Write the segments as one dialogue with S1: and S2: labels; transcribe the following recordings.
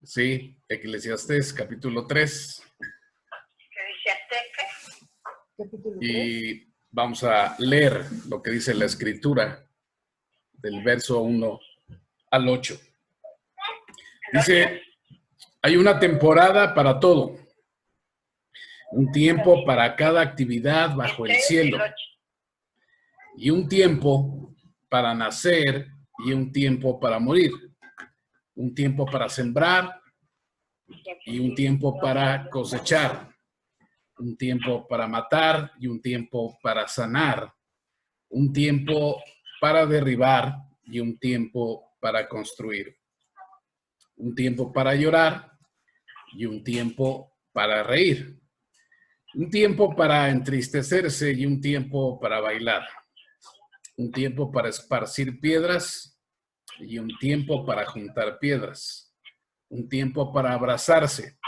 S1: Sí, Eclesiastés, capítulo 3.
S2: Capítulo 3.
S1: Y vamos a leer lo que dice la Escritura del verso 1 al 8. Dice, hay una temporada para todo, un tiempo para cada actividad bajo el cielo, y un tiempo para nacer y un tiempo para morir, un tiempo para sembrar y un tiempo para cosechar, un tiempo para matar y un tiempo para sanar, un tiempo para derribar y un tiempo para construir, un tiempo para llorar y un tiempo para reír, un tiempo para entristecerse y un tiempo para bailar, un tiempo para esparcir piedras y un tiempo para juntar piedras, un tiempo para abrazarse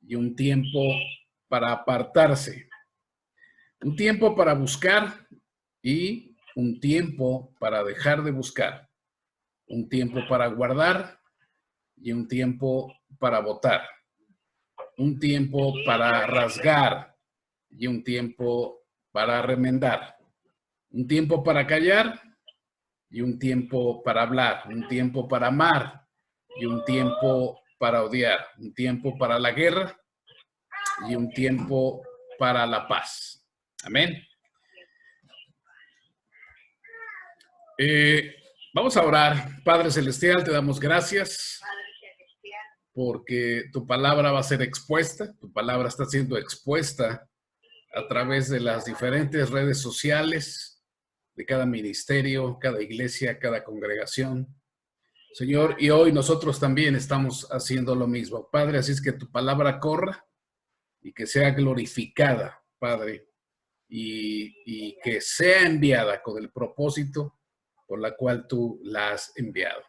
S1: y un tiempo para apartarse, un tiempo para buscar y un tiempo para dejar de buscar, un tiempo para guardar y un tiempo para botar, un tiempo para rasgar y un tiempo para remendar, un tiempo para callar y un tiempo para hablar, un tiempo para amar y un tiempo para odiar, un tiempo para la guerra y un tiempo para la paz. Amén. Vamos a orar. Padre Celestial, te damos gracias porque tu palabra va a ser expuesta, tu palabra está siendo expuesta a través de las diferentes redes sociales de cada ministerio, cada iglesia, cada congregación. Señor, y hoy nosotros también estamos haciendo lo mismo. Padre, así es que tu palabra corra y que sea glorificada, Padre, y que sea enviada con el propósito por la cual tú la has enviado.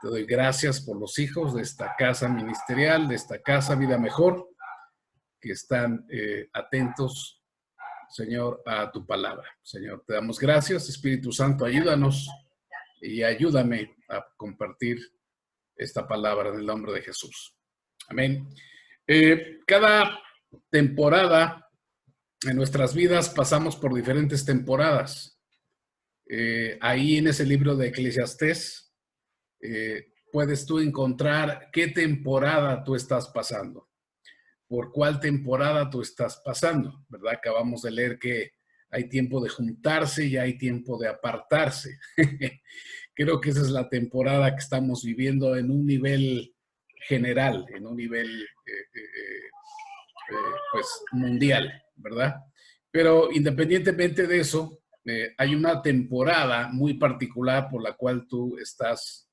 S1: Te doy gracias por los hijos de esta casa ministerial, de esta casa Vida Mejor, que están atentos, Señor, a tu palabra. Señor, te damos gracias. Espíritu Santo, ayúdanos y ayúdame a compartir esta palabra en el nombre de Jesús. Amén. Cada temporada en nuestras vidas pasamos por diferentes temporadas. Ahí en ese libro de Eclesiastés puedes tú encontrar qué temporada tú estás pasando, por cuál temporada tú estás pasando, ¿verdad? Acabamos de leer que hay tiempo de juntarse y hay tiempo de apartarse. Creo que esa es la temporada que estamos viviendo en un nivel general, en un nivel pues mundial, ¿verdad? Pero independientemente de eso, hay una temporada muy particular por la cual tú estás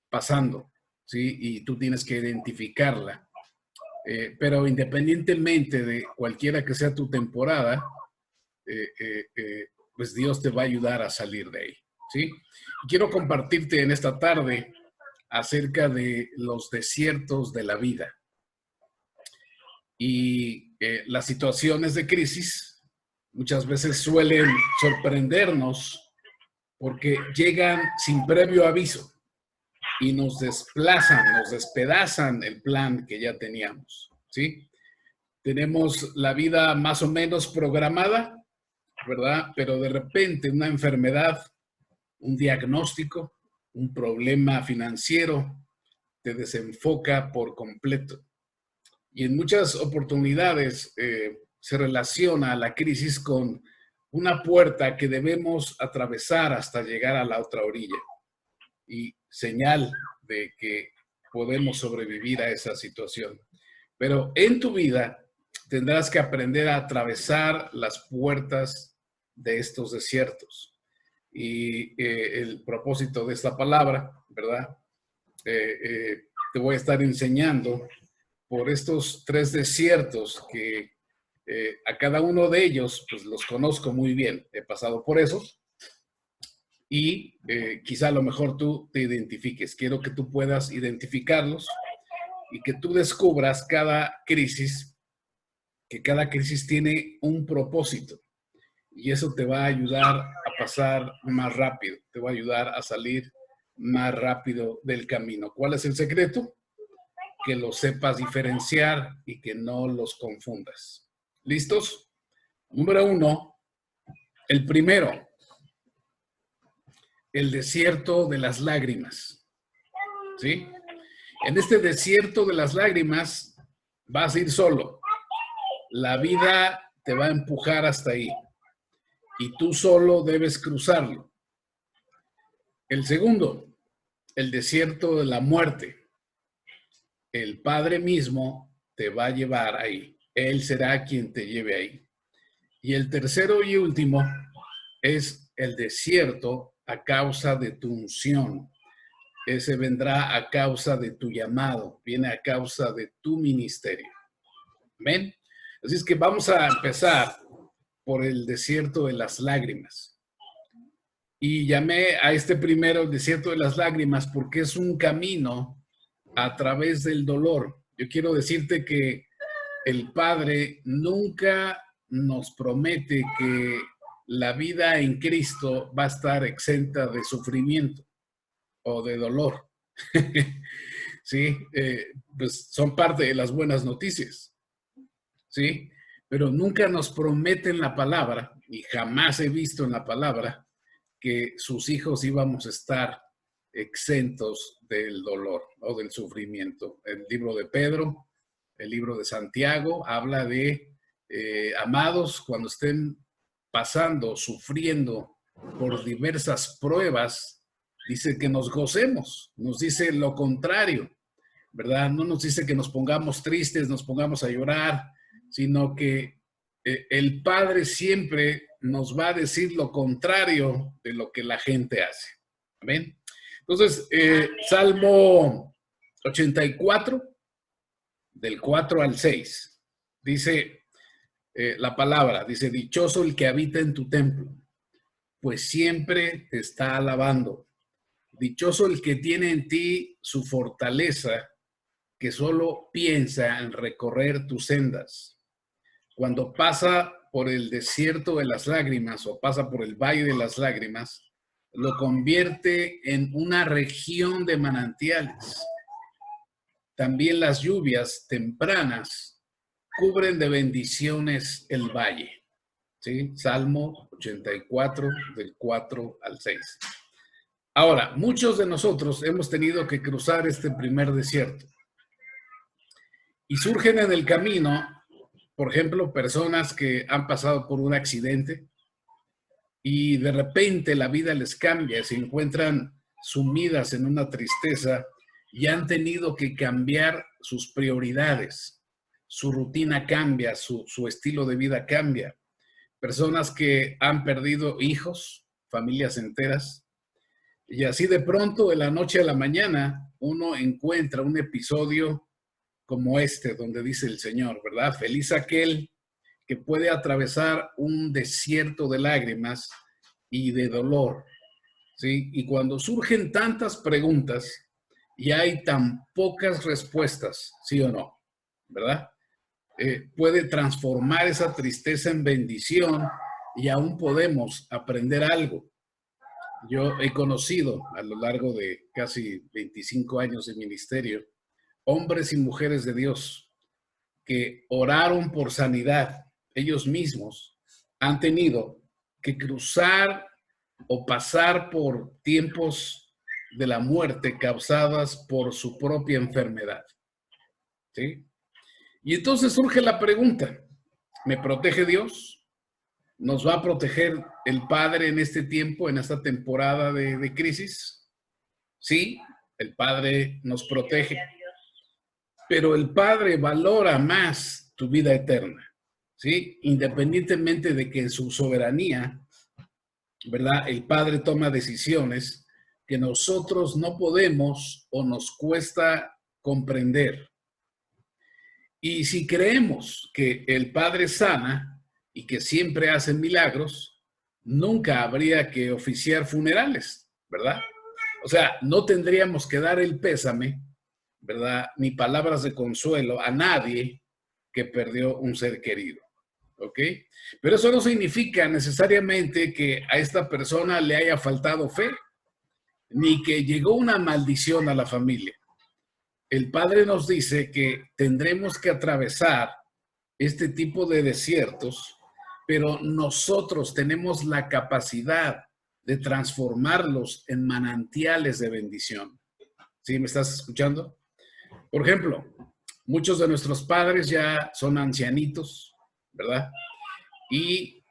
S1: pasando, ¿sí? Y tú tienes que identificarla. Pero independientemente de cualquiera que sea tu temporada, pues Dios te va a ayudar a salir de ahí, ¿sí? Quiero compartirte en esta tarde acerca de los desiertos de la vida. Y las situaciones de crisis muchas veces suelen sorprendernos porque llegan sin previo aviso y nos desplazan, nos despedazan el plan que ya teníamos, ¿sí? Tenemos la vida más o menos programada, ¿verdad? Pero de repente una enfermedad, un diagnóstico, un problema financiero te desenfoca por completo. Y en muchas oportunidades se relaciona la crisis con una puerta que debemos atravesar hasta llegar a la otra orilla. Y señal de que podemos sobrevivir a esa situación. Pero en tu vida tendrás que aprender a atravesar las puertas de estos desiertos. Y el propósito de esta palabra, ¿verdad? Te voy a estar enseñando por estos 3 desiertos que a cada uno de ellos pues los conozco muy bien. He pasado por esos y quizá a lo mejor tú te identifiques. Quiero que tú puedas identificarlos y que tú descubras que cada crisis tiene un propósito. Y eso te va a ayudar a pasar más rápido, te va a ayudar a salir más rápido del camino. ¿Cuál es el secreto? que los sepas diferenciar y que no los confundas. ¿Listos? Número 1, el primero, el desierto de las lágrimas. ¿Sí? En este desierto de las lágrimas vas a ir solo. La vida te va a empujar hasta ahí y tú solo debes cruzarlo. El segundo, el desierto de la muerte. El Padre mismo te va a llevar ahí. Él será quien te lleve ahí. Y el tercero y último es el desierto a causa de tu unción. Ese vendrá a causa de tu llamado, viene a causa de tu ministerio. ¿Ven? Así es que vamos a empezar por el desierto de las lágrimas. Y llamé a este primero el desierto de las lágrimas porque es un camino a través del dolor. Yo quiero decirte que el Padre nunca nos promete que la vida en Cristo va a estar exenta de sufrimiento o de dolor. Sí, pues son parte de las buenas noticias. Sí, pero nunca nos prometen la palabra, y jamás he visto en la palabra que sus hijos íbamos a estar exentos del dolor o del sufrimiento. El libro de Pedro, el libro de Santiago, habla de amados, cuando estén pasando, sufriendo por diversas pruebas, dice que nos gocemos, nos dice lo contrario, ¿verdad? No nos dice que nos pongamos tristes, nos pongamos a llorar, sino que el Padre siempre nos va a decir lo contrario de lo que la gente hace. ¿Amén? Entonces, Salmo 84, del 4 al 6, dice la palabra, dice, dichoso el que habita en tu templo, pues siempre te está alabando. Dichoso el que tiene en ti su fortaleza, que solo piensa en recorrer tus sendas. Cuando pasa por el desierto de las lágrimas o pasa por el valle de las lágrimas, lo convierte en una región de manantiales. También las lluvias tempranas cubren de bendiciones el valle. ¿Sí? Salmo 84, del 4 al 6. Ahora, muchos de nosotros hemos tenido que cruzar este primer desierto. Y surgen en el camino, por ejemplo, personas que han pasado por un accidente y de repente la vida les cambia, se encuentran sumidas en una tristeza y han tenido que cambiar sus prioridades. Su rutina cambia, su estilo de vida cambia. Personas que han perdido hijos, familias enteras, y así de pronto, de la noche a la mañana, uno encuentra un episodio como este, donde dice el Señor, ¿verdad? Feliz aquel que puede atravesar un desierto de lágrimas y de dolor, ¿sí? Y cuando surgen tantas preguntas y hay tan pocas respuestas, ¿sí o no? ¿Verdad? Puede transformar esa tristeza en bendición y aún podemos aprender algo. Yo he conocido a lo largo de casi 25 años de ministerio hombres y mujeres de Dios que oraron por sanidad. Ellos mismos han tenido que cruzar o pasar por tiempos de la muerte causadas por su propia enfermedad. ¿Sí? Y entonces surge la pregunta, ¿me protege Dios? ¿Nos va a proteger el Padre en este tiempo, en esta temporada de crisis? Sí, el Padre nos protege, pero el Padre valora más tu vida eterna, ¿sí? Independientemente de que en su soberanía, ¿verdad? El Padre toma decisiones que nosotros no podemos o nos cuesta comprender. Y si creemos que el Padre sana y que siempre hace milagros, nunca habría que oficiar funerales, ¿verdad? O sea, no tendríamos que dar el pésame, ¿verdad? Ni palabras de consuelo a nadie que perdió un ser querido, ¿ok? Pero eso no significa necesariamente que a esta persona le haya faltado fe, ni que llegó una maldición a la familia. el Padre nos dice que tendremos que atravesar este tipo de desiertos, pero nosotros tenemos la capacidad de transformarlos en manantiales de bendición. ¿Sí me estás escuchando? Por ejemplo, muchos de nuestros padres ya son ancianitos, ¿verdad? Y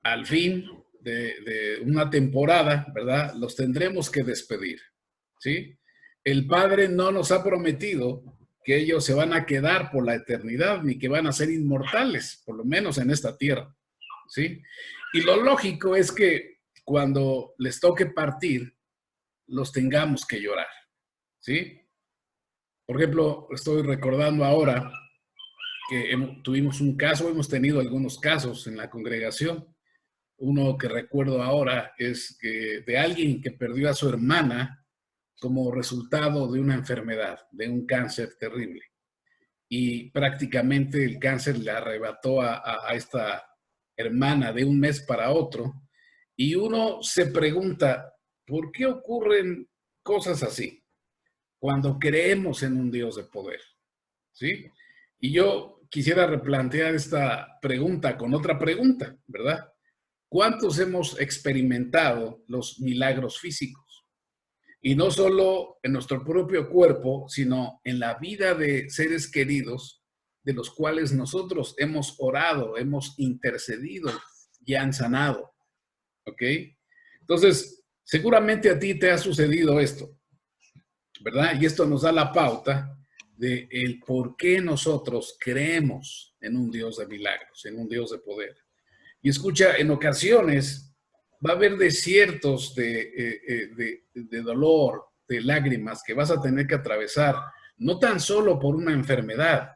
S1: al fin de una temporada, ¿verdad? Los tendremos que despedir, ¿sí? El Padre no nos ha prometido que ellos se van a quedar por la eternidad, ni que van a ser inmortales, por lo menos en esta tierra, ¿sí? Y lo lógico es que cuando les toque partir, los tengamos que llorar, ¿sí? Por ejemplo, estoy recordando ahora que tuvimos un caso, hemos tenido algunos casos en la congregación. Uno que recuerdo ahora es que de alguien que perdió a su hermana como resultado de una enfermedad, de un cáncer terrible. Y prácticamente el cáncer le arrebató a esta hermana de un mes para otro. Y uno se pregunta, ¿por qué ocurren cosas así cuando creemos en un Dios de poder? ¿Sí? Y yo quisiera replantear esta pregunta con otra pregunta, ¿verdad? ¿Cuántos hemos experimentado los milagros físicos? Y no solo en nuestro propio cuerpo, sino en la vida de seres queridos de los cuales nosotros hemos orado, hemos intercedido y han sanado. ¿Ok? Entonces, seguramente a ti te ha sucedido esto, ¿verdad? Y esto nos da la pauta de el por qué nosotros creemos en un Dios de milagros, en un Dios de poder. Y escucha, en ocasiones va a haber desiertos de dolor, de lágrimas que vas a tener que atravesar, no tan solo por una enfermedad,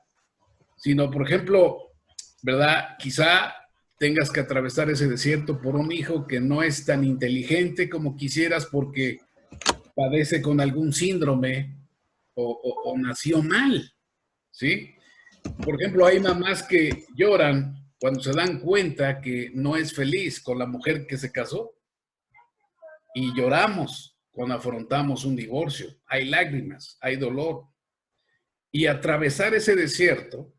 S1: sino, por ejemplo, ¿verdad? Quizá tengas que atravesar ese desierto por un hijo que no es tan inteligente como quisieras porque padece con algún síndrome o nació mal, ¿sí? Por ejemplo, hay mamás que lloran cuando se dan cuenta que no es feliz con la mujer que se casó y lloramos cuando afrontamos un divorcio. Hay lágrimas, hay dolor. Y atravesar ese desierto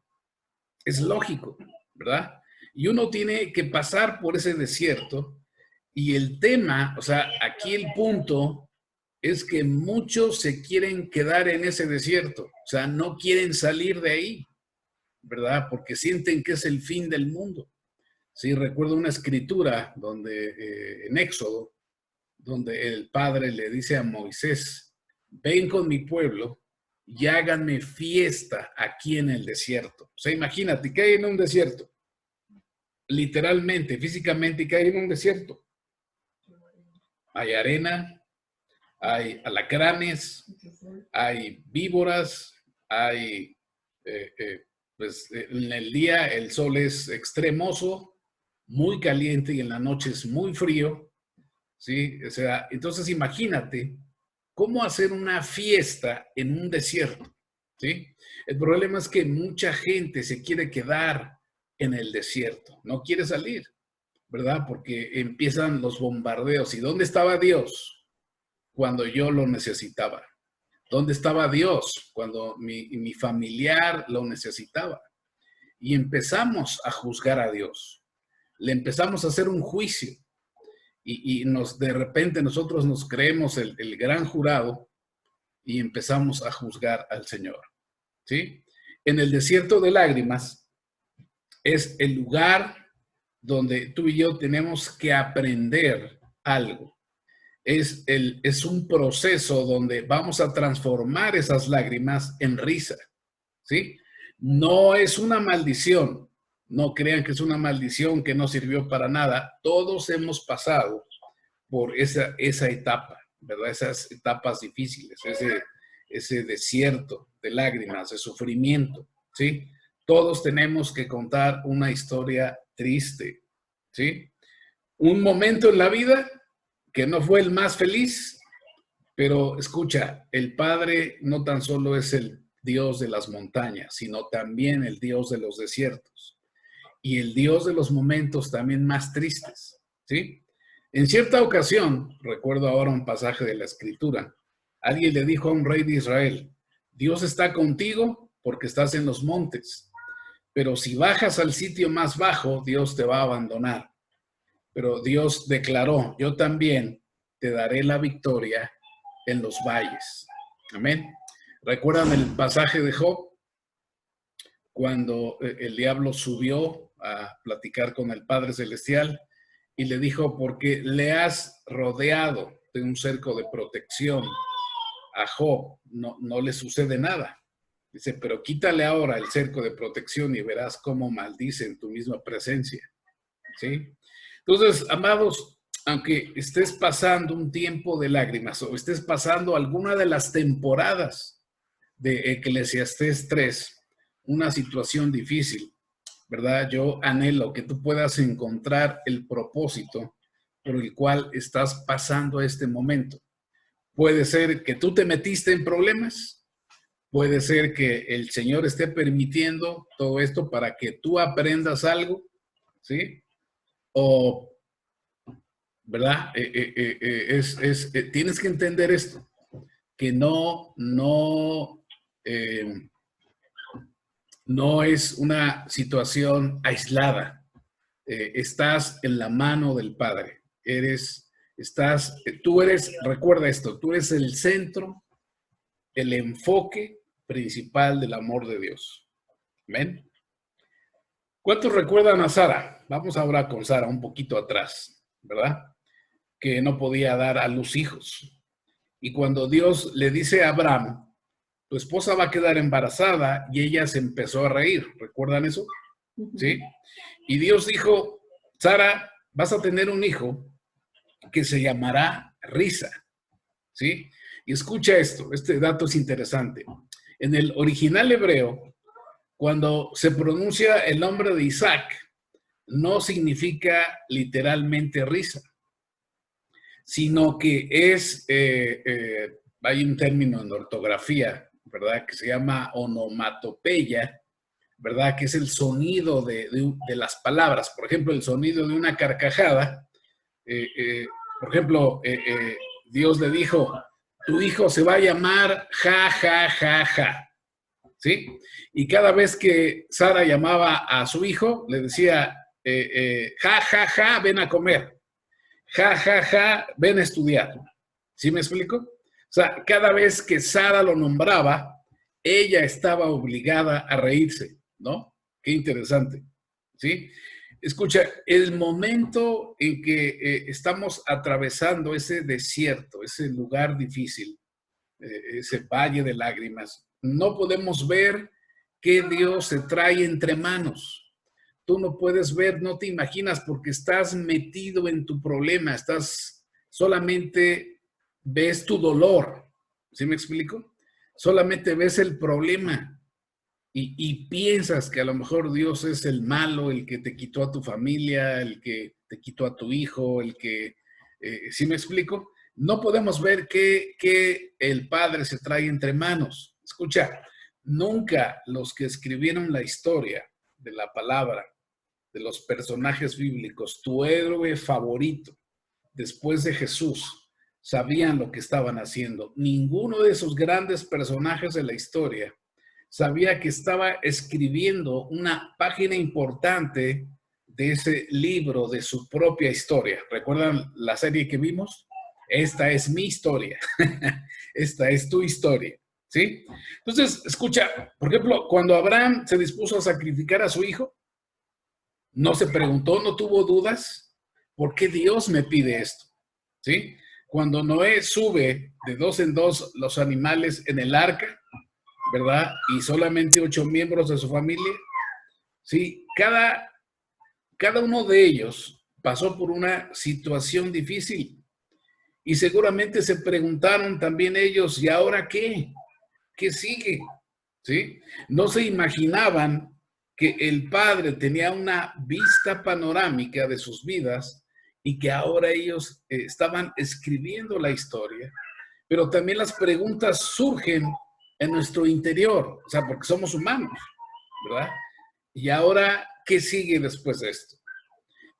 S1: es lógico, ¿verdad? Y uno tiene que pasar por ese desierto y el tema, o sea, aquí el punto es que muchos se quieren quedar en ese desierto, o sea, no quieren salir de ahí, ¿verdad? Porque sienten que es el fin del mundo. Sí, recuerdo una escritura donde, en Éxodo, donde el Padre le dice a Moisés, ven con mi pueblo y háganme fiesta aquí en el desierto. O sea, imagínate que hay en un desierto, literalmente, físicamente, que hay en un desierto. Hay arena, hay alacranes, hay víboras, hay, pues en el día el sol es extremoso, muy caliente y en la noche es muy frío, ¿sí? O sea, entonces imagínate cómo hacer una fiesta en un desierto, ¿sí? El problema es que mucha gente se quiere quedar en el desierto, no quiere salir, ¿verdad? Porque empiezan los bombardeos. ¿Y dónde estaba Dios cuando yo lo necesitaba? ¿Dónde estaba Dios cuando mi familiar lo necesitaba? Y empezamos a juzgar a Dios. Le empezamos a hacer un juicio. Y de repente nosotros nos creemos el gran jurado y empezamos a juzgar al Señor. ¿Sí? En el desierto de lágrimas es el lugar donde tú y yo tenemos que aprender algo. Es un proceso donde vamos a transformar esas lágrimas en risa, ¿sí? No es una maldición, no crean que es una maldición que no sirvió para nada. Todos hemos pasado por esa etapa, ¿verdad? Esas etapas difíciles, ese desierto de lágrimas, de sufrimiento, ¿sí? Todos tenemos que contar una historia triste, ¿sí? Un momento en la vida que no fue el más feliz, pero escucha, el Padre no tan solo es el Dios de las montañas, sino también el Dios de los desiertos y el Dios de los momentos también más tristes, ¿sí? En cierta ocasión, recuerdo ahora un pasaje de la Escritura, alguien le dijo a un rey de Israel, Dios está contigo porque estás en los montes, pero si bajas al sitio más bajo, Dios te va a abandonar. Pero Dios declaró, yo también te daré la victoria en los valles. Amén. ¿Recuerdan el pasaje de Job? Cuando el diablo subió a platicar con el Padre Celestial y le dijo, porque le has rodeado de un cerco de protección a Job, no le sucede nada. Dice, pero quítale ahora el cerco de protección y verás cómo maldice en tu misma presencia. ¿Sí? Entonces, amados, aunque estés pasando un tiempo de lágrimas o estés pasando alguna de las temporadas de Eclesiastés 3, una situación difícil, ¿verdad? Yo anhelo que tú puedas encontrar el propósito por el cual estás pasando este momento. Puede ser que tú te metiste en problemas, puede ser que el Señor esté permitiendo todo esto para que tú aprendas algo, ¿sí? O, ¿verdad? Tienes que entender esto, que no es una situación aislada. Estás en la mano del Padre. Tú eres, recuerda esto, tú eres el centro, el enfoque principal del amor de Dios. ¿Amén? ¿Cuántos recuerdan a Sara? Vamos ahora con Sara, un poquito atrás, ¿verdad? Que no podía dar a luz hijos. Y cuando Dios le dice a Abraham, tu esposa va a quedar embarazada, y ella se empezó a reír. ¿Recuerdan eso? ¿Sí? Y Dios dijo, Sara, vas a tener un hijo que se llamará Risa. ¿Sí? Y escucha esto, este dato es interesante. En el original hebreo, cuando se pronuncia el nombre de Isaac, no significa literalmente risa, sino que hay un término en ortografía, ¿verdad? Que se llama onomatopeya, ¿verdad? Que es el sonido de las palabras. Por ejemplo, el sonido de una carcajada. Por ejemplo, Dios le dijo, tu hijo se va a llamar ja, ja, ja, ja. ¿Sí? Y cada vez que Sara llamaba a su hijo, le decía, ja, ja, ja, ven a comer. Ja, ja, ja, ven a estudiar. ¿Sí me explico? O sea, cada vez que Sara lo nombraba, ella estaba obligada a reírse, ¿no? Qué interesante, ¿sí? Escucha, el momento en que estamos atravesando ese desierto, ese lugar difícil, ese valle de lágrimas, no podemos ver qué Dios se trae entre manos. Tú no puedes ver, no te imaginas, porque estás metido en tu problema, solamente ves tu dolor. ¿Sí me explico? Solamente ves el problema y piensas que a lo mejor Dios es el malo, el que te quitó a tu familia, el que te quitó a tu hijo, ¿sí me explico? No podemos ver que el Padre se trae entre manos. Escucha, nunca los que escribieron la historia de la palabra, de los personajes bíblicos, tu héroe favorito después de Jesús, sabían lo que estaban haciendo. Ninguno de esos grandes personajes de la historia sabía que estaba escribiendo una página importante de ese libro, de su propia historia. ¿Recuerdan la serie que vimos? Esta es mi historia. Esta es tu historia. ¿Sí? Entonces, escucha, por ejemplo, cuando Abraham se dispuso a sacrificar a su hijo, no se preguntó, no tuvo dudas, ¿por qué Dios me pide esto? ¿Sí? Cuando Noé sube de 2 en 2 los animales en el arca, ¿verdad? Y solamente 8 miembros de su familia, ¿sí? Cada uno de ellos pasó por una situación difícil y seguramente se preguntaron también ellos, ¿y ahora qué? ¿Qué sigue? ¿Sí? No se imaginaban que el Padre tenía una vista panorámica de sus vidas y que ahora ellos estaban escribiendo la historia, pero también las preguntas surgen en nuestro interior, o sea, porque somos humanos, ¿verdad? Y ahora, ¿qué sigue después de esto?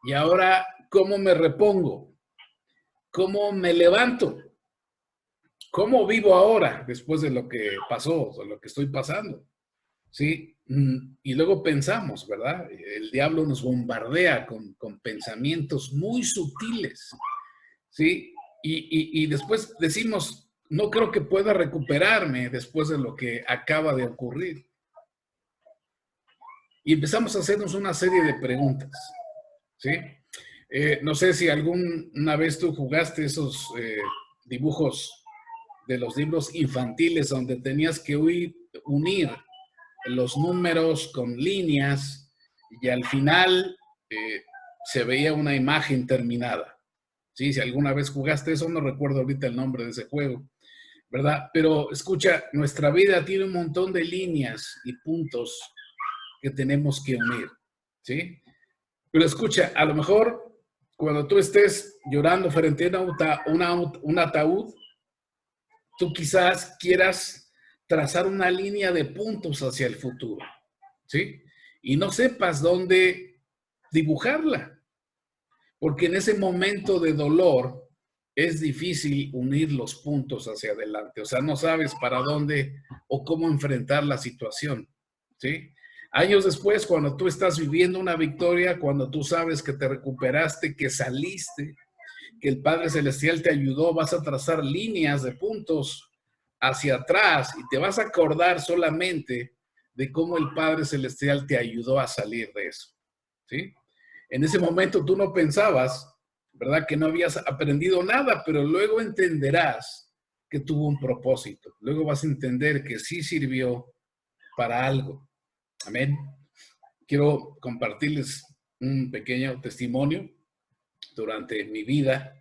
S1: Y ahora, ¿cómo me repongo? ¿Cómo me levanto? ¿Cómo vivo ahora después de lo que pasó, de lo que estoy pasando? ¿Sí? Y luego pensamos, ¿verdad? El diablo nos bombardea con pensamientos muy sutiles, ¿sí? Y después decimos, no creo que pueda recuperarme después de lo que acaba de ocurrir. Y empezamos a hacernos una serie de preguntas, ¿sí? No sé si alguna vez tú jugaste esos dibujos de los libros infantiles donde tenías que unir los números con líneas y al final se veía una imagen terminada. Sí, si alguna vez jugaste eso, no recuerdo ahorita el nombre de ese juego, ¿verdad? Pero escucha, nuestra vida tiene un montón de líneas y puntos que tenemos que unir, ¿sí? Pero escucha, a lo mejor cuando tú estés llorando frente a un ataúd, tú quizás quieras trazar una línea de puntos hacia el futuro, ¿sí? Y no sepas dónde dibujarla, porque en ese momento de dolor es difícil unir los puntos hacia adelante, o sea, no sabes para dónde o cómo enfrentar la situación, ¿sí? Años después, cuando tú estás viviendo una victoria, cuando tú sabes que te recuperaste, que saliste, que el Padre Celestial te ayudó, vas a trazar líneas de puntos hacia atrás y te vas a acordar solamente de cómo el Padre Celestial te ayudó a salir de eso, ¿sí? En ese momento tú no pensabas, ¿verdad? Que no habías aprendido nada, pero luego entenderás que tuvo un propósito. Luego vas a entender que sí sirvió para algo. Amén. Quiero compartirles un pequeño testimonio durante mi vida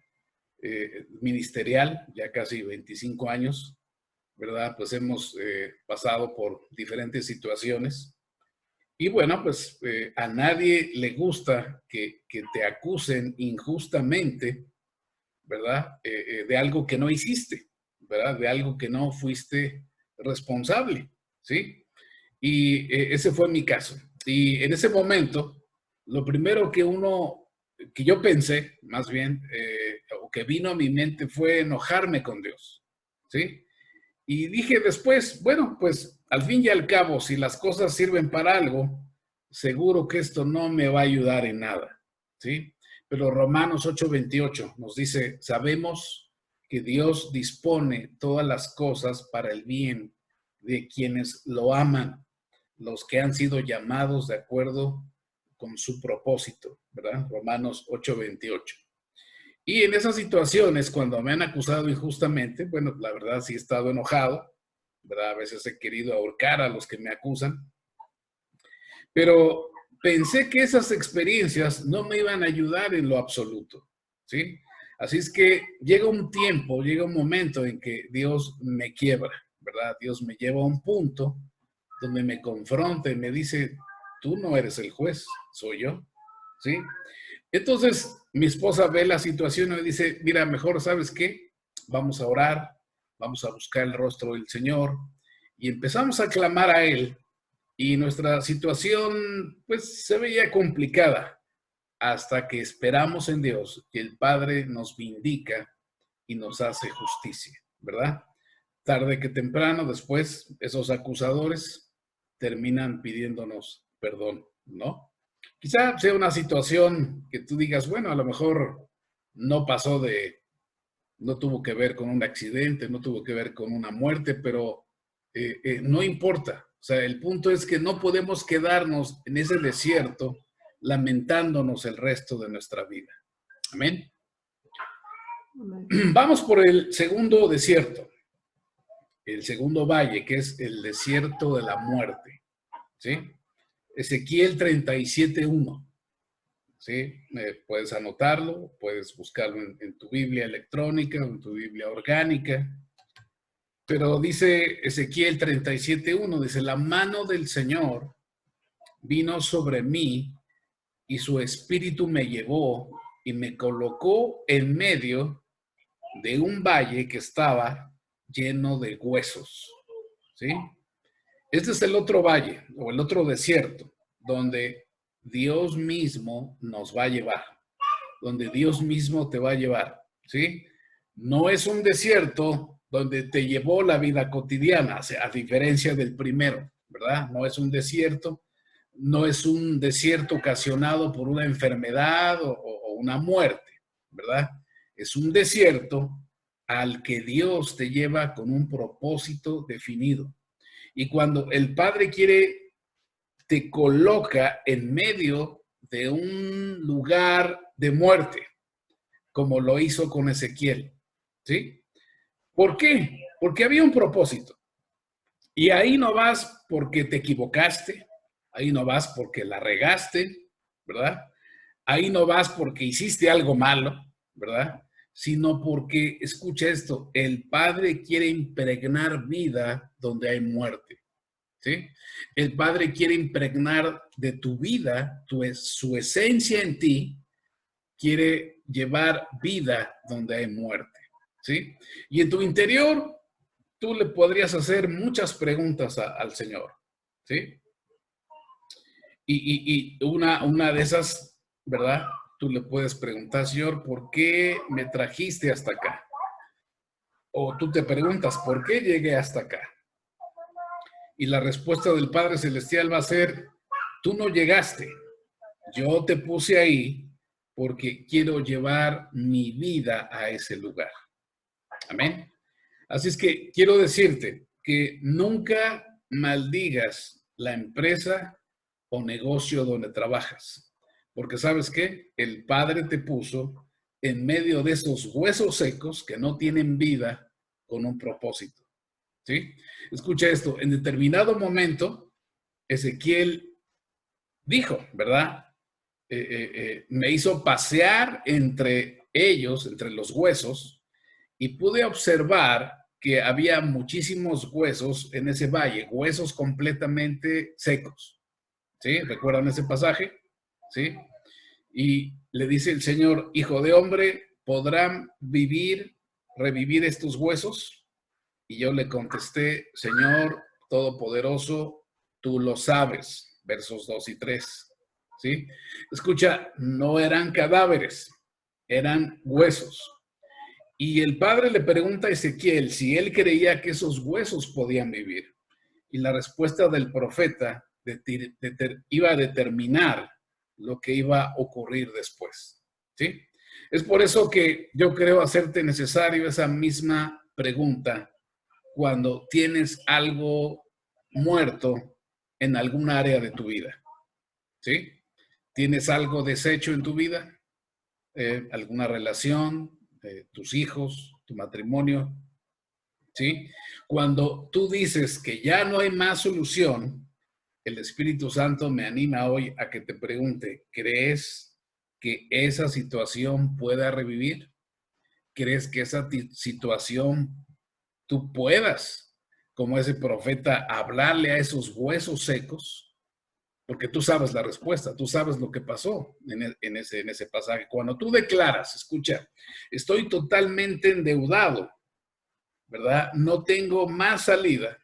S1: ministerial, ya casi 25 años, ¿verdad? Pues hemos pasado por diferentes situaciones. Y bueno, pues a nadie le gusta que te acusen injustamente, ¿verdad? De algo que no hiciste, ¿verdad? De algo que no fuiste responsable, ¿sí? Y ese fue mi caso. Y en ese momento, lo primero que yo pensé, más bien, o que vino a mi mente fue enojarme con Dios, ¿sí? Y dije después, bueno, pues al fin y al cabo, si las cosas sirven para algo, seguro que esto no me va a ayudar en nada, ¿sí? Pero Romanos 8:28 nos dice, sabemos que Dios dispone todas las cosas para el bien de quienes lo aman, los que han sido llamados de acuerdo con su propósito, ¿verdad? Romanos 8:28. Y en esas situaciones, cuando me han acusado injustamente, bueno, la verdad sí he estado enojado, ¿verdad? A veces he querido ahorcar a los que me acusan, pero pensé que esas experiencias no me iban a ayudar en lo absoluto, ¿sí? Así es que llega un tiempo, llega un momento en que Dios me quiebra, ¿verdad? Dios me lleva a un punto donde me confronta y me dice, tú no eres el juez, soy yo, ¿sí? Entonces, mi esposa ve la situación y me dice, mira, mejor, ¿sabes qué? Vamos a orar, vamos a buscar el rostro del Señor y empezamos a clamar a Él y nuestra situación, pues, se veía complicada hasta que esperamos en Dios que el Padre nos vindica y nos hace justicia, ¿verdad? Tarde que temprano, después, esos acusadores terminan pidiéndonos perdón, ¿no? Quizá sea una situación que tú digas, bueno, a lo mejor no pasó no tuvo que ver con un accidente, no tuvo que ver con una muerte, pero no importa. O sea, el punto es que no podemos quedarnos en ese desierto lamentándonos el resto de nuestra vida. Amén. Vamos por el segundo desierto, el segundo valle, que es el desierto de la muerte. ¿Sí? Ezequiel 37:1. ¿Sí? Puedes anotarlo, puedes buscarlo en tu Biblia electrónica o en tu Biblia orgánica. Pero dice Ezequiel 37:1, dice, la mano del Señor vino sobre mí y su espíritu me llevó y me colocó en medio de un valle que estaba lleno de huesos. ¿Sí? Este es el otro valle o el otro desierto donde Dios mismo nos va a llevar, donde Dios mismo te va a llevar, ¿sí? No es un desierto donde te llevó la vida cotidiana, a diferencia del primero, ¿verdad? No es un desierto, no es un desierto ocasionado por una enfermedad o una muerte, ¿verdad? Es un desierto al que Dios te lleva con un propósito definido. Y cuando el Padre quiere, te coloca en medio de un lugar de muerte, como lo hizo con Ezequiel, ¿sí? ¿Por qué? Porque había un propósito. Y ahí no vas porque te equivocaste, ahí no vas porque la regaste, ¿verdad? Ahí no vas porque hiciste algo malo, ¿verdad? Sino porque, escucha esto, el Padre quiere impregnar vida donde hay muerte, ¿sí? El Padre quiere impregnar de tu vida su esencia en ti, quiere llevar vida donde hay muerte, ¿sí? Y en tu interior, tú le podrías hacer muchas preguntas al Señor, ¿sí? Y una de esas, ¿verdad? Tú le puedes preguntar, Señor, ¿por qué me trajiste hasta acá? O tú te preguntas, ¿por qué llegué hasta acá? Y la respuesta del Padre Celestial va a ser, tú no llegaste, yo te puse ahí porque quiero llevar mi vida a ese lugar. Amén. Así es que quiero decirte que nunca maldigas la empresa o negocio donde trabajas, porque ¿sabes qué? El Padre te puso en medio de esos huesos secos que no tienen vida con un propósito, ¿sí? Escucha esto, en determinado momento, Ezequiel dijo, ¿verdad? Me hizo pasear entre ellos, entre los huesos, y pude observar que había muchísimos huesos en ese valle, huesos completamente secos. ¿Sí? ¿Recuerdan ese pasaje? ¿Sí? Y le dice el Señor, hijo de hombre, ¿podrán revivir estos huesos? Y yo le contesté, Señor Todopoderoso, tú lo sabes. Versos 2 y 3. ¿Sí? Escucha, no eran cadáveres, eran huesos. Y el Padre le pregunta a Ezequiel si él creía que esos huesos podían vivir. Y la respuesta del profeta iba a determinar lo que iba a ocurrir después. ¿Sí? Es por eso que yo creo hacerte necesario esa misma pregunta cuando tienes algo muerto en algún área de tu vida. ¿Sí? ¿Tienes algo deshecho en tu vida? ¿Alguna relación? ¿Tus hijos? ¿Tu matrimonio? ¿Sí? Cuando tú dices que ya no hay más solución, el Espíritu Santo me anima hoy a que te pregunte, ¿crees que esa situación pueda revivir? ¿Crees que esa situación tú puedas, como ese profeta, hablarle a esos huesos secos? Porque tú sabes la respuesta, tú sabes lo que pasó en ese pasaje. Cuando tú declaras, escucha, estoy totalmente endeudado, ¿verdad? No tengo más salida.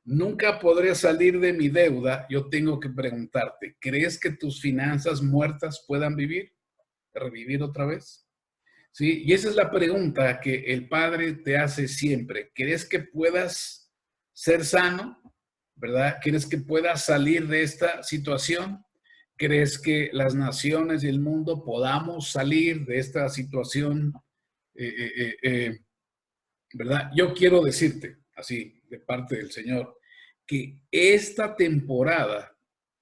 S1: Nunca podré salir de mi deuda. Yo tengo que preguntarte, ¿crees que tus finanzas muertas puedan revivir otra vez? Sí, y esa es la pregunta que el Padre te hace siempre. ¿Crees que puedas ser sano? ¿Verdad? ¿Crees que puedas salir de esta situación? ¿Crees que las naciones y el mundo podamos salir de esta situación? ¿Verdad? Yo quiero decirte, así, de parte del Señor, que esta temporada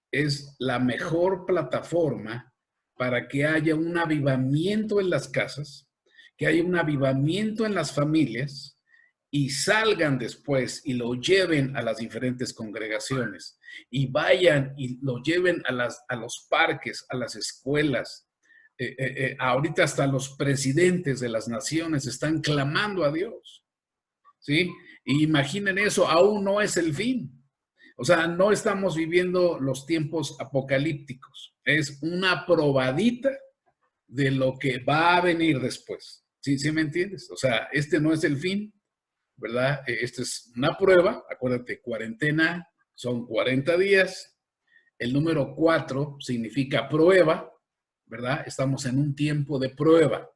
S1: es la mejor plataforma para que haya un avivamiento en las casas, que haya un avivamiento en las familias y salgan después y lo lleven a las diferentes congregaciones y vayan y lo lleven a los parques, a las escuelas. Ahorita hasta los presidentes de las naciones están clamando a Dios, ¿sí? Y imaginen eso, aún no es el fin. O sea, no estamos viviendo los tiempos apocalípticos. Es una probadita de lo que va a venir después. ¿Sí, sí me entiendes? O sea, este no es el fin, ¿verdad? Esta es una prueba. Acuérdate, cuarentena son 40 días. El número 4 significa prueba, ¿verdad? Estamos en un tiempo de prueba,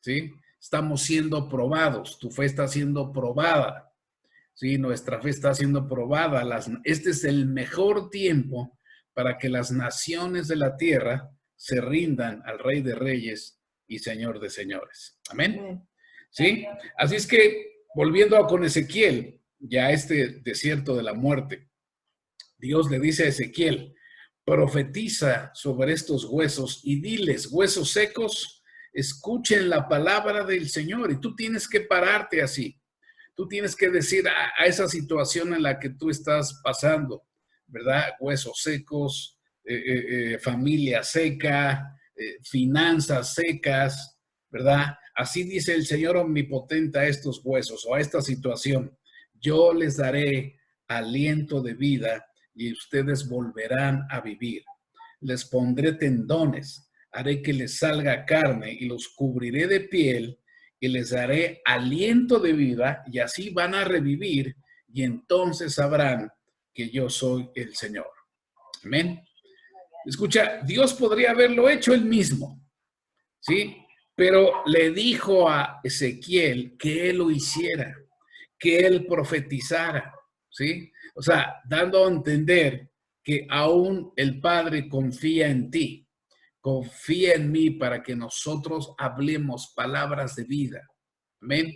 S1: ¿sí? estamos siendo probados, tu fe está siendo probada, ¿sí? Nuestra fe está siendo probada. Este es el mejor tiempo para que las naciones de la tierra se rindan al Rey de Reyes y Señor de Señores. Amén. ¿Sí? Así es que, volviendo con Ezequiel, ya este desierto de la muerte, Dios le dice a Ezequiel, profetiza sobre estos huesos y diles, huesos secos, escuchen la palabra del Señor. Y tú tienes que pararte así. Tú tienes que decir a esa situación en la que tú estás pasando, ¿verdad? Huesos secos, familia seca, finanzas secas, ¿verdad? Así dice el Señor omnipotente a estos huesos o a esta situación. Yo les daré aliento de vida y ustedes volverán a vivir. Les pondré tendones, haré que les salga carne y los cubriré de piel y les daré aliento de vida y así van a revivir y entonces sabrán que yo soy el Señor. Amén. Escucha, Dios podría haberlo hecho él mismo, ¿sí? Pero le dijo a Ezequiel que él lo hiciera, que él profetizara, ¿sí? O sea, dando a entender que aún el Padre confía en ti, confía en mí para que nosotros hablemos palabras de vida. Amén.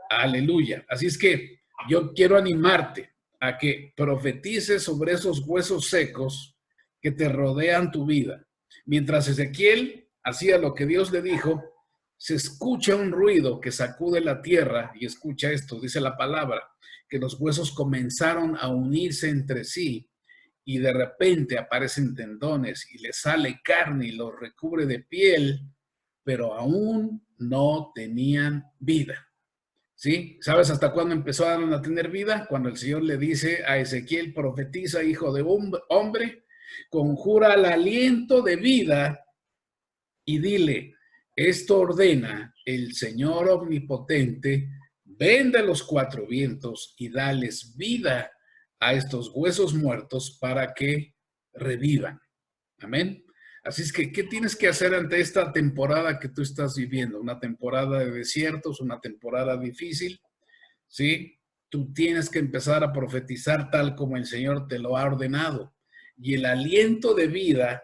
S1: Aleluya. Así es que yo quiero animarte a que profetices sobre esos huesos secos que te rodean tu vida. Mientras Ezequiel hacía lo que Dios le dijo, se escucha un ruido que sacude la tierra y escucha esto, dice la palabra, que los huesos comenzaron a unirse entre sí y de repente aparecen tendones y le sale carne y los recubre de piel, pero aún no tenían vida. ¿Sí? ¿Sabes hasta cuándo empezaron a tener vida? Cuando el Señor le dice a Ezequiel, profetiza, hijo de hombre, conjura el aliento de vida y dile, esto ordena el Señor omnipotente, ven de los cuatro vientos y dales vida a estos huesos muertos para que revivan. Amén. Así es que, ¿qué tienes que hacer ante esta temporada que tú estás viviendo? Una temporada de desiertos, una temporada difícil, ¿sí? Tú tienes que empezar a profetizar tal como el Señor te lo ha ordenado. Y el aliento de vida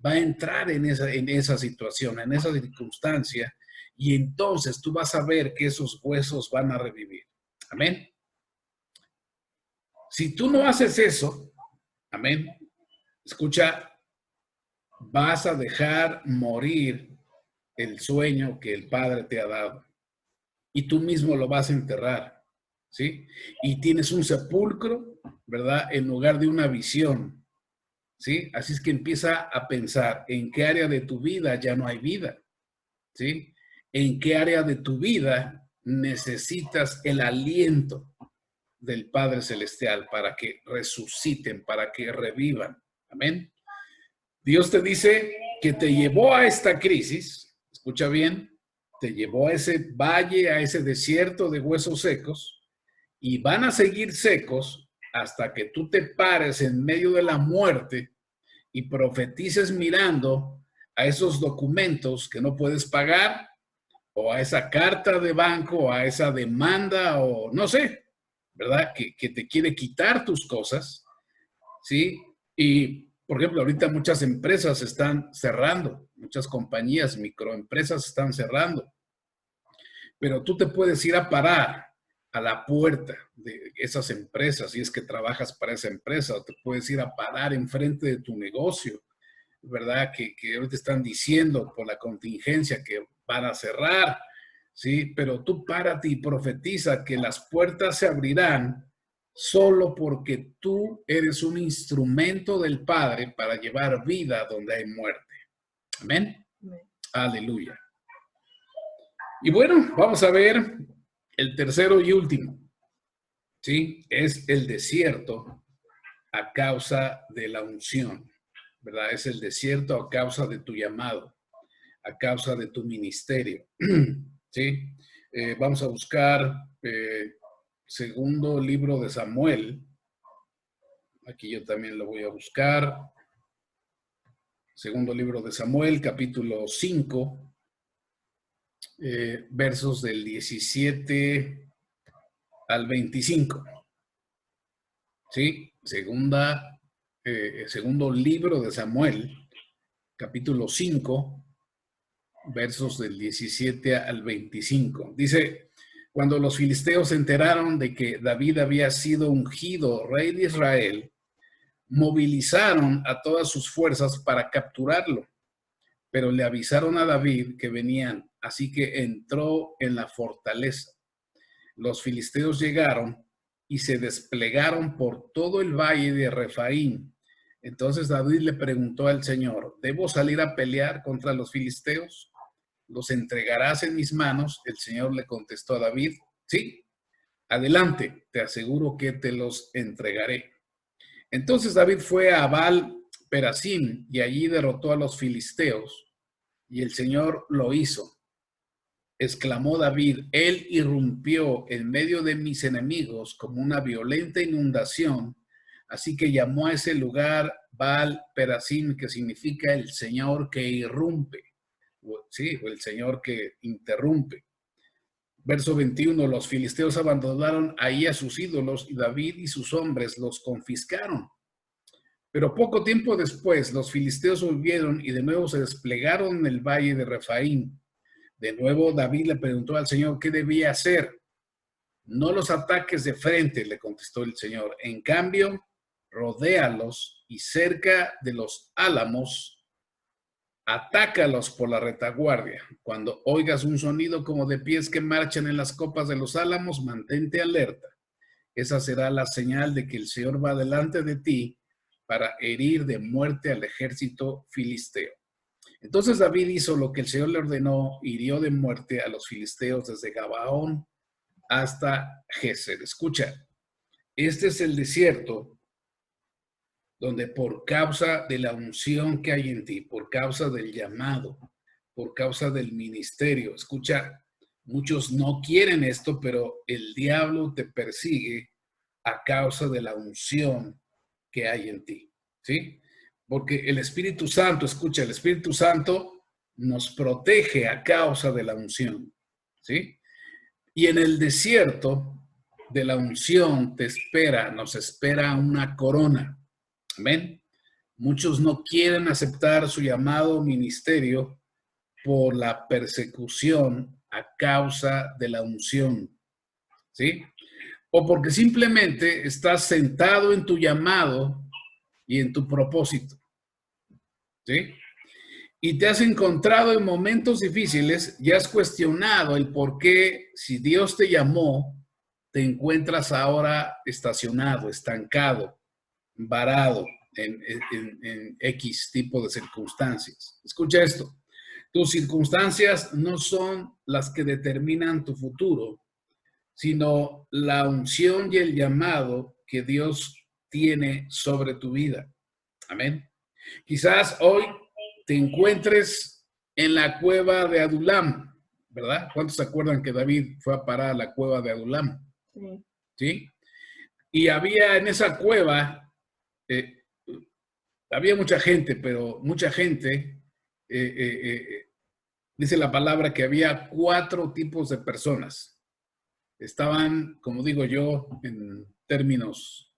S1: va a entrar en esa situación, en esa circunstancia, y entonces tú vas a ver que esos huesos van a revivir. Amén. Si tú no haces eso, amén, escucha, vas a dejar morir el sueño que el Padre te ha dado y tú mismo lo vas a enterrar, ¿sí? Y tienes un sepulcro, ¿verdad? En lugar de una visión, ¿sí? Así es que empieza a pensar en qué área de tu vida ya no hay vida, ¿sí? En qué área de tu vida necesitas el aliento del Padre Celestial para que resuciten, para que revivan. Amén. Dios te dice que te llevó a esta crisis, escucha bien, te llevó a ese valle, a ese desierto de huesos secos, y van a seguir secos hasta que tú te pares en medio de la muerte y profetices mirando a esos documentos que no puedes pagar, o a esa carta de banco, o a esa demanda, o no sé, ¿verdad? Que te quiere quitar tus cosas, ¿sí? Y, por ejemplo, ahorita muchas empresas están cerrando, muchas compañías, microempresas están cerrando, pero tú te puedes ir a parar a la puerta de esas empresas si es que trabajas para esa empresa, o te puedes ir a parar enfrente de tu negocio, ¿verdad? Que ahorita están diciendo por la contingencia que van a cerrar, ¿sí? Pero tú párate y profetiza que las puertas se abrirán solo porque tú eres un instrumento del Padre para llevar vida donde hay muerte. Amén. Amén. Aleluya. Y bueno, vamos a ver el tercero y último, ¿sí? Es el desierto a causa de la unción, ¿verdad? Es el desierto a causa de tu llamado, a causa de tu ministerio, ¿sí? Vamos a buscar segundo libro de Samuel. Aquí yo también lo voy a buscar. Segundo libro de Samuel, capítulo 5. versos del 17 al 25. ¿Sí? Segundo libro de Samuel, capítulo 5, versos del 17 al 25. Dice, cuando los filisteos se enteraron de que David había sido ungido rey de Israel, movilizaron a todas sus fuerzas para capturarlo, pero le avisaron a David que venían, así que entró en la fortaleza. Los filisteos llegaron y se desplegaron por todo el valle de Refaim. Entonces David le preguntó al Señor, ¿debo salir a pelear contra los filisteos? ¿Los entregarás en mis manos? El Señor le contestó a David, sí, adelante, te aseguro que te los entregaré. Entonces David fue a Baal Perasim y allí derrotó a los filisteos y el Señor lo hizo. Exclamó David, él irrumpió en medio de mis enemigos como una violenta inundación, así que llamó a ese lugar Baal Perasim, que significa el Señor que irrumpe, sí, o el Señor que interrumpe. Verso 21, los filisteos abandonaron ahí a sus ídolos y David y sus hombres los confiscaron. Pero poco tiempo después, los filisteos volvieron y de nuevo se desplegaron en el valle de Refaim. De nuevo, David le preguntó al Señor qué debía hacer. No los ataques de frente, le contestó el Señor. En cambio, rodéalos y cerca de los álamos, atácalos por la retaguardia. Cuando oigas un sonido como de pies que marchan en las copas de los álamos, mantente alerta. Esa será la señal de que el Señor va delante de ti para herir de muerte al ejército filisteo. Entonces David hizo lo que el Señor le ordenó, hirió de muerte a los filisteos desde Gabaón hasta Geser. Escucha, este es el desierto donde por causa de la unción que hay en ti, por causa del llamado, por causa del ministerio, escucha, muchos no quieren esto, pero el diablo te persigue a causa de la unción que hay en ti, ¿sí? Porque el Espíritu Santo, escucha, el Espíritu Santo nos protege a causa de la unción, ¿sí? Y en el desierto de la unción nos espera una corona. Amén. Muchos no quieren aceptar su llamado ministerio por la persecución a causa de la unción, ¿sí? O porque simplemente estás sentado en tu llamado y en tu propósito, ¿sí? Y te has encontrado en momentos difíciles y has cuestionado el por qué, si Dios te llamó, te encuentras ahora estacionado, estancado, varado en X tipo de circunstancias. Escucha esto. Tus circunstancias no son las que determinan tu futuro, sino la unción y el llamado que Dios tiene sobre tu vida. Amén. Quizás hoy te encuentres en la cueva de Adulam, ¿verdad? ¿Cuántos se acuerdan que David fue a parar a la cueva de Adulam? Sí. ¿Sí? Y había en esa cueva, había mucha gente, pero mucha gente, dice la palabra que había 4 tipos de personas. Estaban, como digo yo, en términos,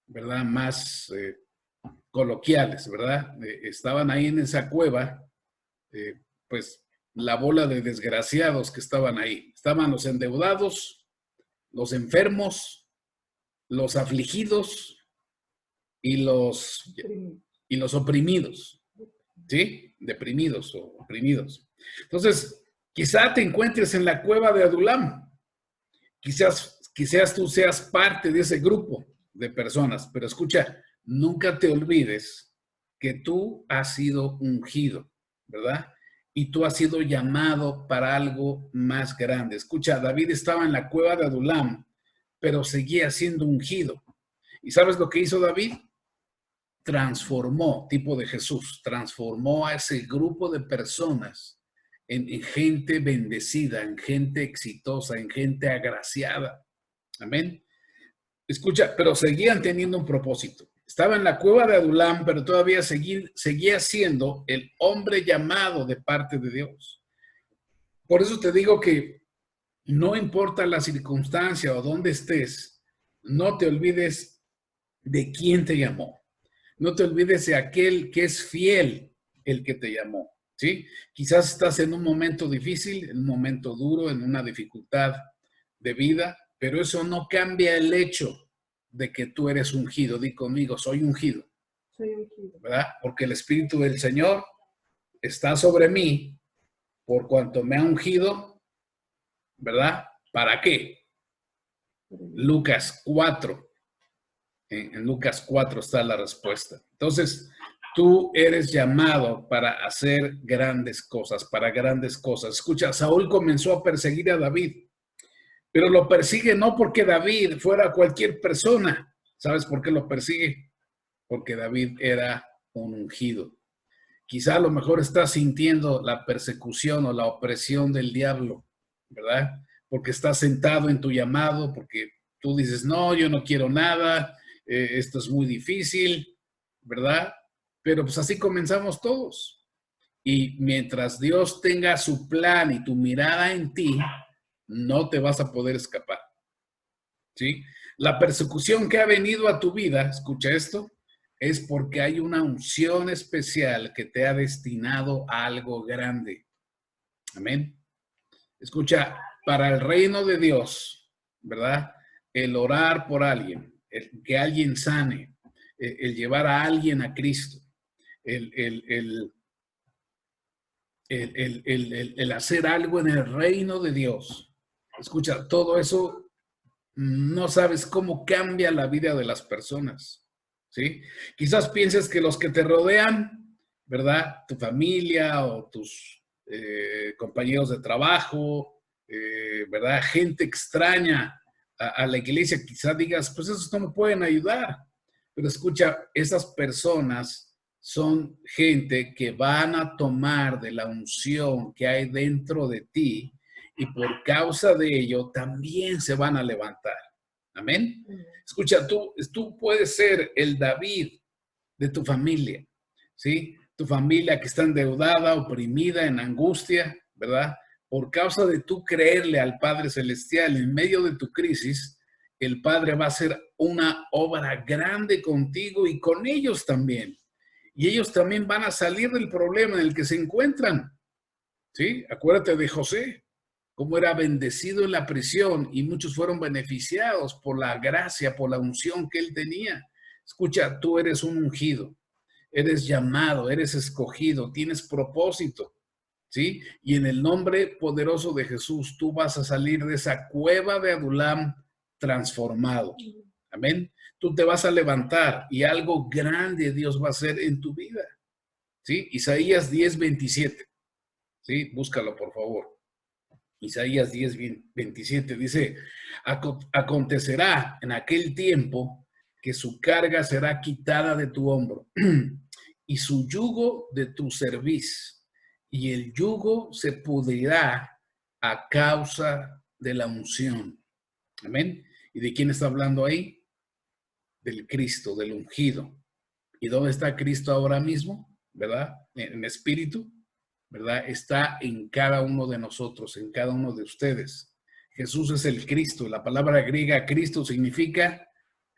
S1: ¿verdad? Más coloquiales, ¿verdad? Estaban ahí en esa cueva, pues la bola de desgraciados que estaban ahí. Estaban los endeudados, los enfermos, los afligidos y los oprimidos, ¿sí? Deprimidos o oprimidos. Entonces, quizá te encuentres en la cueva de Adulam. Quizás tú seas parte de ese grupo de personas, pero escucha, nunca te olvides que tú has sido ungido, ¿verdad? Y tú has sido llamado para algo más grande. Escucha, David estaba en la cueva de Adulam, pero seguía siendo ungido. ¿Y sabes lo que hizo David? Transformó, tipo de Jesús, transformó a ese grupo de personas en gente bendecida, en gente exitosa, en gente agraciada. Amén. Escucha, pero seguían teniendo un propósito. Estaba en la cueva de Adulam, pero todavía seguía siendo el hombre llamado de parte de Dios. Por eso te digo que no importa la circunstancia o dónde estés, no te olvides de quién te llamó. No te olvides de aquel que es fiel, el que te llamó, ¿sí? Quizás estás en un momento difícil, en un momento duro, en una dificultad de vida, pero eso no cambia el hecho de que tú eres ungido. Di conmigo, soy ungido.
S2: Soy ungido.
S1: ¿Verdad? Porque el Espíritu del Señor está sobre mí por cuanto me ha ungido, ¿verdad? ¿Para qué? Lucas 4. En Lucas 4 está la respuesta. Entonces, tú eres llamado para hacer grandes cosas, para grandes cosas. Escucha, Saúl comenzó a perseguir a David, pero lo persigue no porque David fuera cualquier persona. ¿Sabes por qué lo persigue? Porque David era un ungido. Quizá a lo mejor estás sintiendo la persecución o la opresión del diablo, ¿verdad? Porque estás sentado en tu llamado, porque tú dices, no, yo no quiero nada, esto es muy difícil, ¿verdad? Pero pues así comenzamos todos. Y mientras Dios tenga su plan y tu mirada en ti, no te vas a poder escapar, ¿sí? La persecución que ha venido a tu vida, escucha esto, es porque hay una unción especial que te ha destinado a algo grande. Amén. Escucha, para el reino de Dios, ¿verdad? El orar por alguien, que alguien sane, el llevar a alguien a Cristo, el hacer algo en el reino de Dios. Escucha, todo eso no sabes cómo cambia la vida de las personas, ¿sí? Quizás pienses que los que te rodean, ¿verdad? Tu familia o tus compañeros de trabajo, ¿verdad? Gente extraña a la iglesia, quizás digas, pues esos no me pueden ayudar. Pero escucha, esas personas son gente que van a tomar de la unción que hay dentro de ti y por causa de ello también se van a levantar. Amén. Escucha, tú puedes ser el David de tu familia, ¿sí? Tu familia que está endeudada, oprimida, en angustia, ¿verdad? Por causa de tú creerle al Padre Celestial en medio de tu crisis, el Padre va a hacer una obra grande contigo y con ellos también. Y ellos también van a salir del problema en el que se encuentran, ¿sí? Acuérdate de José, cómo era bendecido en la prisión y muchos fueron beneficiados por la gracia, por la unción que él tenía. Escucha, tú eres un ungido, eres llamado, eres escogido, tienes propósito, ¿sí? Y en el nombre poderoso de Jesús, tú vas a salir de esa cueva de Adulam transformado. Amén. Tú te vas a levantar y algo grande Dios va a hacer en tu vida, ¿sí? Isaías 10:27, ¿sí? Búscalo, por favor. Isaías 10:27 dice, acontecerá en aquel tiempo que su carga será quitada de tu hombro y su yugo de tu cerviz, y el yugo se pudrirá a causa de la unción. Amén. ¿Y de quién está hablando ahí? Del Cristo, del ungido. ¿Y dónde está Cristo ahora mismo? ¿Verdad? En espíritu. ¿Verdad? Está en cada uno de nosotros, en cada uno de ustedes. Jesús es el Cristo. La palabra griega Cristo significa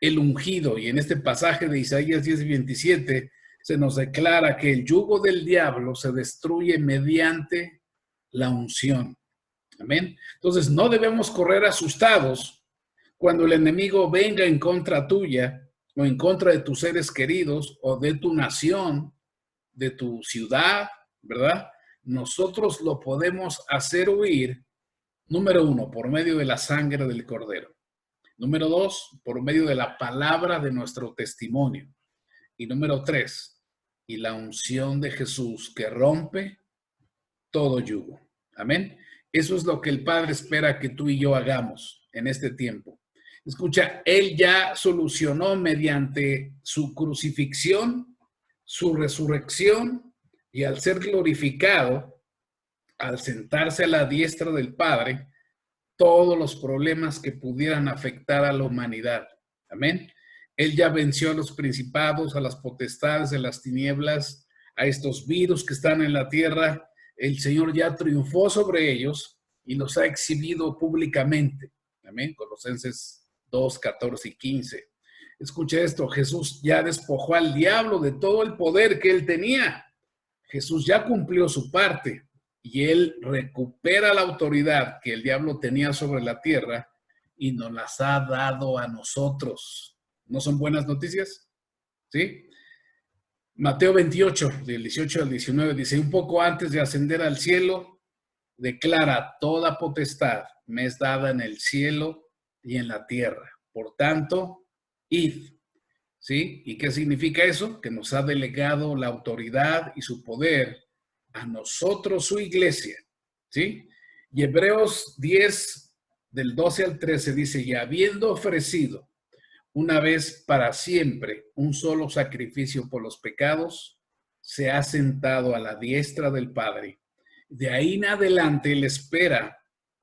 S1: el ungido. Y en este pasaje de Isaías 10:27 se nos declara que el yugo del diablo se destruye mediante la unción. Amén. Entonces no debemos correr asustados cuando el enemigo venga en contra tuya o en contra de tus seres queridos o de tu nación, de tu ciudad, ¿verdad? Nosotros lo podemos hacer huir, número 1, por medio de la sangre del Cordero. Número 2, por medio de la palabra de nuestro testimonio. Y número 3, y la unción de Jesús que rompe todo yugo. Amén. Eso es lo que el Padre espera que tú y yo hagamos en este tiempo. Escucha, Él ya solucionó mediante su crucifixión, su resurrección, y al ser glorificado, al sentarse a la diestra del Padre, todos los problemas que pudieran afectar a la humanidad. Amén. Él ya venció a los principados, a las potestades de las tinieblas, a estos virus que están en la tierra. el Señor ya triunfó sobre ellos y los ha exhibido públicamente. Amén. Colosenses 2, 14 y 15. Escucha esto, Jesús ya despojó al diablo de todo el poder que él tenía. Jesús ya cumplió su parte y él recupera la autoridad que el diablo tenía sobre la tierra y nos las ha dado a nosotros. ¿No son buenas noticias? ¿Sí? Mateo 28, del 18 al 19, dice, un poco antes de ascender al cielo, declara, toda potestad me es dada en el cielo y en la tierra. Por tanto, id. ¿Sí? ¿Y qué significa eso? Que nos ha delegado la autoridad y su poder a nosotros, su iglesia. ¿Sí? Y Hebreos 10, del 12 al 13 dice, y habiendo ofrecido una vez para siempre un solo sacrificio por los pecados, se ha sentado a la diestra del Padre. De ahí en adelante él espera,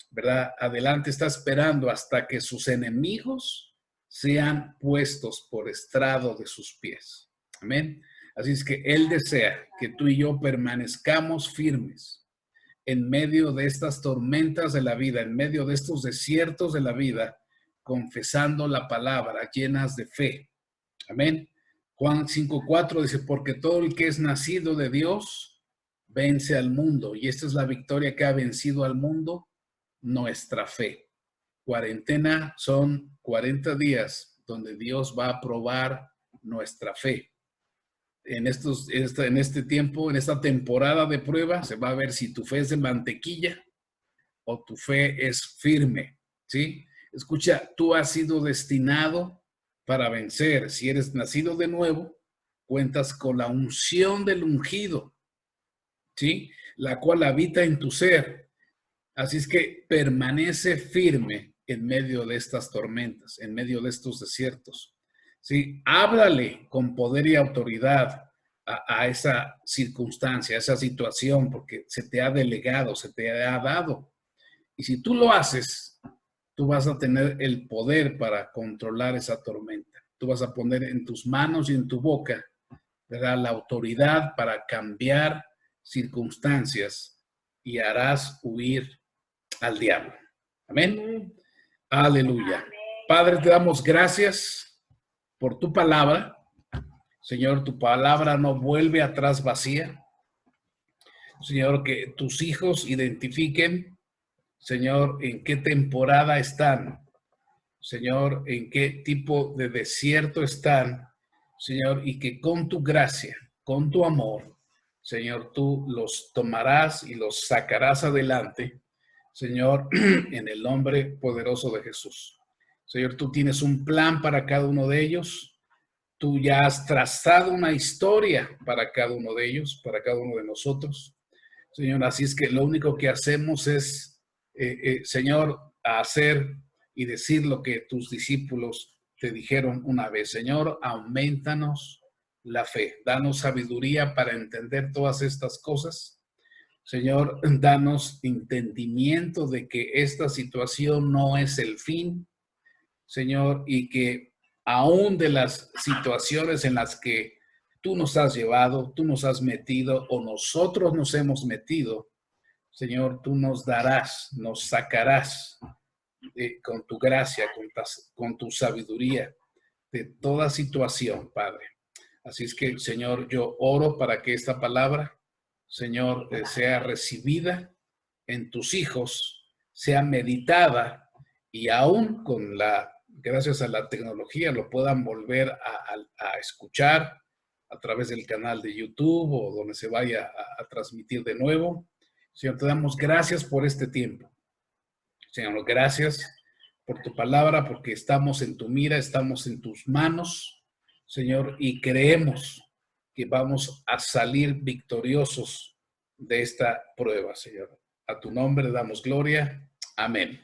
S1: ¿verdad? Adelante está esperando hasta que sus enemigos sean puestos por estrado de sus pies. Amén. Así es que él desea que tú y yo permanezcamos firmes en medio de estas tormentas de la vida, en medio de estos desiertos de la vida, confesando la palabra, llenas de fe. Amén. Juan 5:4 dice, porque todo el que es nacido de Dios vence al mundo. Y esta es la victoria que ha vencido al mundo, nuestra fe. Cuarentena son 40 días donde Dios va a probar nuestra fe. En este tiempo, en esta temporada de prueba, se va a ver si tu fe es de mantequilla o tu fe es firme, ¿sí? Escucha, tú has sido destinado para vencer. Si eres nacido de nuevo, cuentas con la unción del ungido, ¿sí? La cual habita en tu ser. Así es que permanece firme en medio de estas tormentas, en medio de estos desiertos. ¿Sí? Háblale con poder y autoridad a esa circunstancia, a esa situación, porque se te ha delegado, se te ha dado. Y si tú lo haces, tú vas a tener el poder para controlar esa tormenta. Tú vas a poner en tus manos y en tu boca, ¿verdad?, la autoridad para cambiar circunstancias y harás huir al diablo. Amén. Aleluya. Padre, te damos gracias por tu palabra. Señor, tu palabra no vuelve atrás vacía. Señor, que tus hijos identifiquen, Señor, en qué temporada están. Señor, en qué tipo de desierto están. Señor, y que con tu gracia, con tu amor, Señor, tú los tomarás y los sacarás adelante. Señor, en el nombre poderoso de Jesús. Señor, tú tienes un plan para cada uno de ellos. Tú ya has trazado una historia para cada uno de ellos, para cada uno de nosotros. Señor, así es que lo único que hacemos es, Señor, hacer y decir lo que tus discípulos te dijeron una vez. Señor, aumentanos la fe. Danos sabiduría para entender todas estas cosas. Señor, danos entendimiento de que esta situación no es el fin, Señor, y que aún de las situaciones en las que tú nos has llevado, tú nos has metido o nosotros nos hemos metido, Señor, tú nos darás, nos sacarás con tu gracia, con tu sabiduría de toda situación, Padre. Así es que, Señor, yo oro para que esta palabra, Señor, sea recibida en tus hijos, sea meditada y aún gracias a la tecnología, lo puedan volver a escuchar a través del canal de YouTube o donde se vaya a transmitir de nuevo. Señor, te damos gracias por este tiempo. Señor, gracias por tu palabra, porque estamos en tu mira, estamos en tus manos, Señor, y creemos que vamos a salir victoriosos de esta prueba, Señor. A tu nombre damos gloria. Amén.